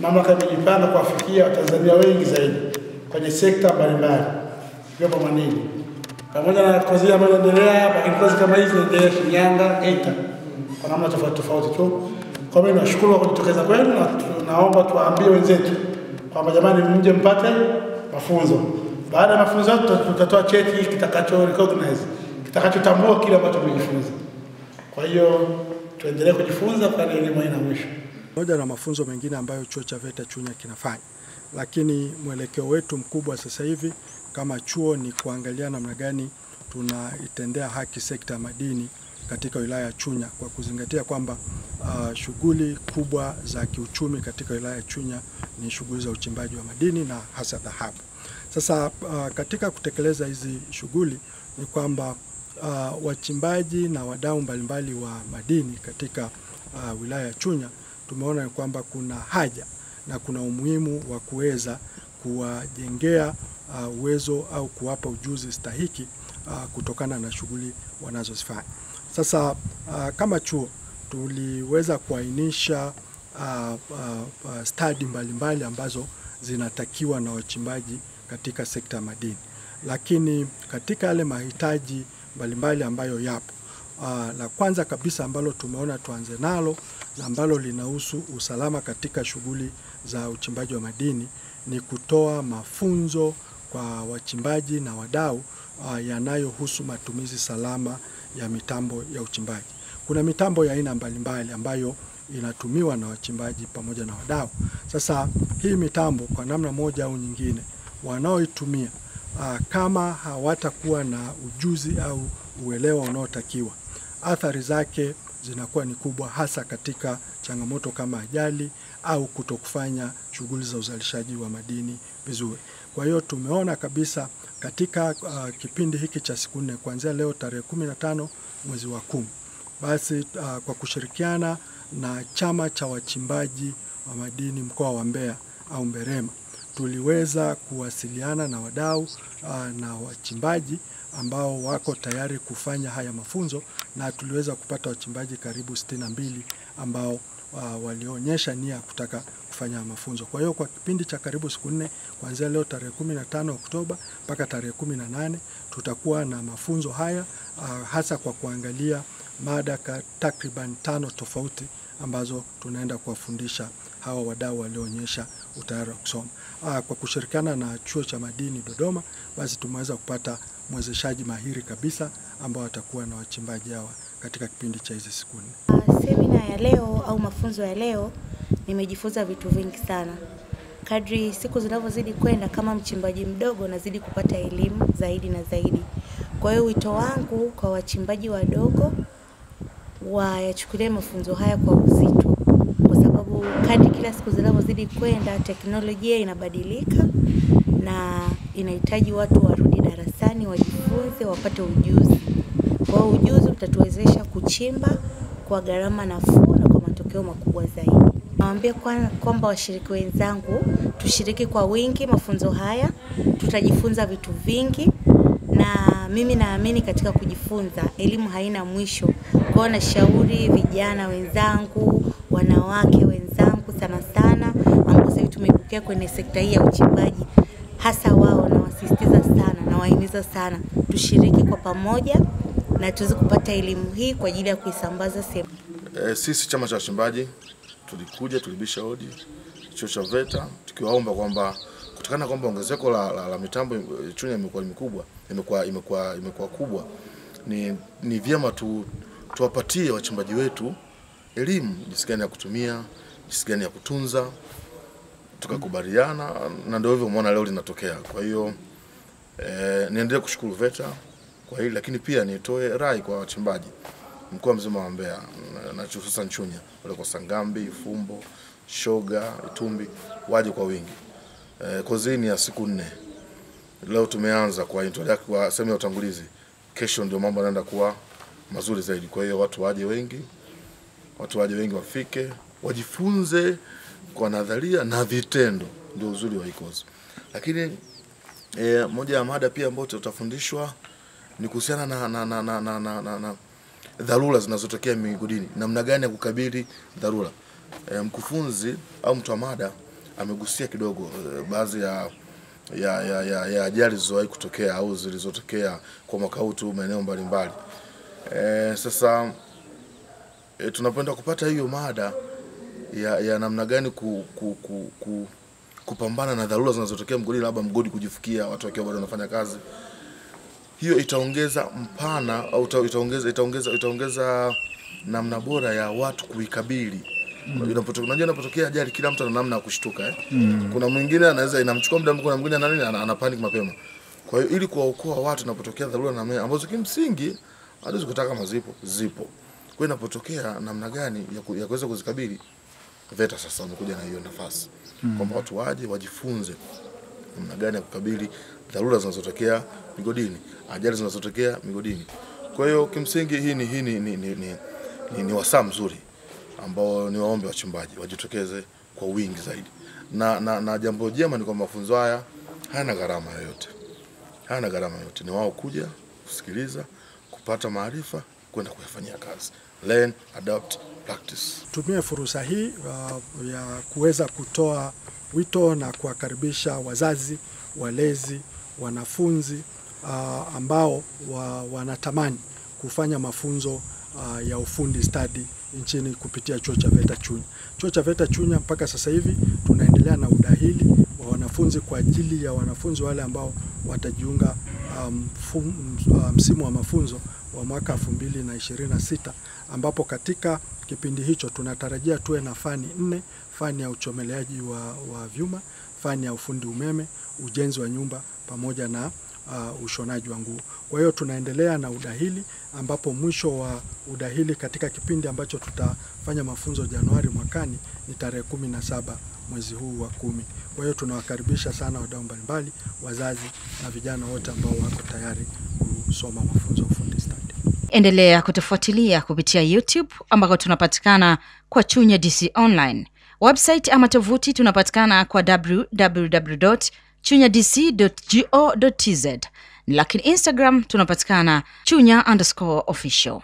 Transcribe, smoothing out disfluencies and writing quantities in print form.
mamlaka imejipanga kuwafikia Watanzania wengi zaidi kwenye sekta mbalimbali ikiwemo madini. Pamoja na kozi ambayo inaendelea, lakini kozi kama hizi zinaendelea Shinyanga, Geita kwa namna tofauti tofauti tu. Kwa hiyo nashukuru kwa kujitokeza kwenu na tunaomba tuwaambie wenzetu kwamba jamani, mje mpate mafunzo. Baada ya mafunzo tutatoa cheti kitakacho recognize, kitakachotambua kile ambacho tumejifunza. Kwa hiyo tuendelee kujifunza kwa elimu haina mwisho. Moja na mafunzo mengine ambayo chuo cha VETA Chunya kinafanya. Lakini mwelekeo wetu mkubwa sasa hivi kama chuo ni kuangalia namna gani tunaitendea haki sekta ya madini katika wilaya ya Chunya, kwa kuzingatia kwamba shughuli kubwa za kiuchumi katika wilaya ya Chunya ni shughuli za uchimbaji wa madini na hasa dhahabu. Sasa katika kutekeleza hizi shughuli ni kwamba wachimbaji na wadau mbalimbali wa madini katika wilaya ya Chunya tumeona kwamba kuna haja na kuna umuhimu wa kuweza kuwajengea uwezo au kuwapa ujuzi stahiki kutokana na shughuli wanazozifanya. Sasa kama chuo tuliweza kuainisha stadi mbalimbali ambazo zinatakiwa na wachimbaji katika sekta ya madini. Lakini katika yale mahitaji mbalimbali ambayo yapo, la kwanza kabisa ambalo tumeona tuanze nalo na ambalo linahusu usalama katika shughuli za uchimbaji wa madini ni kutoa mafunzo kwa wachimbaji na wadau yanayohusu matumizi salama ya mitambo ya uchimbaji. Kuna mitambo ya aina mbalimbali ambayo inatumiwa na wachimbaji pamoja na wadau. Sasa hii mitambo kwa namna moja au nyingine wanaoitumia kama hawatakuwa na ujuzi au uelewa unaotakiwa, athari zake zinakuwa ni kubwa, hasa katika changamoto kama ajali au kutokufanya shughuli za uzalishaji wa madini vizuri. Kwa hiyo tumeona kabisa katika kipindi hiki cha siku 4 kuanzia leo tarehe 15 mwezi wa 10, basi kwa kushirikiana na chama cha wachimbaji wa madini mkoa wa Mbeya au Mberema, tuliweza kuwasiliana na wadau na wachimbaji ambao wako tayari kufanya haya mafunzo, na tuliweza kupata wachimbaji karibu 62 ambao walionyesha nia kutaka kufanya mafunzo. Kwa hiyo kwa kipindi cha karibu siku 4 kuanzia leo tarehe 15 Oktoba mpaka tarehe 18 tutakuwa na mafunzo haya hasa kwa kuangalia mada takriban 5 tofauti ambazo tunaenda kuwafundisha hawa wadau walioonyesha utayari wa kusoma. Kwa kushirikiana na chuo cha madini Dodoma, basi tumeweza kupata mwezeshaji mahiri kabisa ambao watakuwa na wachimbaji hawa katika kipindi cha hizi siku 4. Semina ya leo au mafunzo ya leo nimejifunza vitu vingi sana. Kadri siku zinavyozidi kwenda, kama mchimbaji mdogo nazidi kupata elimu zaidi na zaidi. Kwa hiyo wito wangu kwa wachimbaji wadogo wayachukulie mafunzo haya kwa uzito, kwa sababu kadri kila siku zinavyozidi kwenda teknolojia inabadilika na inahitaji watu warudi darasani wajifunze, wapate ujuzi. Kwa hiyo ujuzi utatuwezesha kuchimba kwa gharama nafuu na kwa matokeo makubwa zaidi. Nawaambia kwamba washiriki wenzangu tushiriki kwa wingi mafunzo haya, tutajifunza vitu vingi, na mimi naamini katika kujifunza elimu haina mwisho. Kwa hiyo nashauri vijana wenzangu, wanawake wenzangu sana ambao sasa tumeibukia kwenye sekta hii ya uchimbaji, hasa wao na wasisitiza sana na wahimiza sana tushiriki kwa pamoja na tuweze kupata elimu hii kwa ajili ya kuisambaza sehemu. Sisi chama cha wachimbaji tulibisha hodi chuo cha VETA tukiwaomba kwamba kutokana kwamba ongezeko la mitambo Chunya imekuwa kubwa, ni vyema tuwapatie wachimbaji wetu elimu jinsi gani ya kutumia, jinsi gani ya kutunza, tukakubaliana na ndio hivyo umeona leo linatokea. Kwa hiyo niendelee kushukuru VETA kwa hili, lakini pia nitoe rai kwa wachimbaji mkoa mzima wa Mbeya na hususan Chunya, wale kwa Sangambi, Fumbo, Shoga, Itumbi waje kwa wingi. Kozi ni ya siku 4. Leo tumeanza kwa sehemu ya utangulizi. Kesho ndio mambo yanaenda kuwa mazuri zaidi. Kwa hiyo watu waje wengi wafike, wajifunze kwa nadharia na vitendo, ndio uzuri wa kozi. Lakini moja ya mada pia ambayo tutafundishwa ni kuhusiana na dharura zinazotokea migodini, namna gani ya kukabili dharura. Mkufunzi au mtu wa mada amegusia kidogo baadhi ya ajali zilizowahi kutokea au zilizotokea kwa mwaka huu tu maeneo mbalimbali. Sasa tunapenda kupata hiyo mada ya namna gani kupambana na dharura zinazotokea mgodini, labda mgodi kujifukia watu wakiwa bado wanafanya kazi. Hiyo itaongeza mpana au itaongeza namna bora ya watu kuikabili. Unajua inapotokea ajali kila mtu ana namna ya kushtuka Kuna mwingine anaweza inamchukua muda, kuna mwingine ana panic mapema. Kwa hiyo ili kuwaokoa watu inapotokea dharura na ambazo kimsingi hatuwezi kutaka kama zipo. Kwa hiyo inapotokea namna gani ya kuweza kuzikabili, VETA sasa wamekuja na hiyo nafasi. Kwamba watu waje wajifunze namna gani ya kukabili dharura zinazotokea migodini, ajali zinazotokea migodini. Kwa hiyo kimsingi hii ni wasaa mzuri ambao ni waombe wachimbaji wajitokeze kwa wingi zaidi. Na jambo jema ni kwa mafunzo haya hayana gharama yoyote. Ni wao kuja kusikiliza, kupata maarifa, kwenda kuyafanyia kazi. Learn, adopt, practice. Tumie fursa hii ya kuweza kutoa wito na kuwakaribisha wazazi, walezi, wanafunzi ambao wanatamani kufanya mafunzo ya ufundi stadi nchini kupitia chuo cha VETA Chunya. Chuo cha VETA Chunya mpaka sasa hivi tunaendelea na udahili wa wanafunzi kwa ajili ya wanafunzi wale ambao watajiunga msimu wa mafunzo wa mwaka 2026, ambapo katika kipindi hicho tunatarajia tuwe na fani 4: fani ya uchomeleaji wa vyuma, fani ya ufundi umeme, ujenzi wa nyumba pamoja na ushonaji wa nguo. Kwa hiyo tunaendelea na udahili, ambapo mwisho wa udahili katika kipindi ambacho tutafanya mafunzo Januari mwakani ni tarehe 17 mwezi huu wa 10. Kwa hiyo tunawakaribisha sana wadau mbalimbali, wazazi na vijana wote ambao wako tayari kusoma mafunzo ya ufundi stadi. Endelea kutufuatilia kupitia YouTube ambako tunapatikana kwa Chunya DC Online. Website ama tovuti tunapatikana kwa www.chunyadc.go.tz. Lakini Instagram tunapatikana Chunya_official.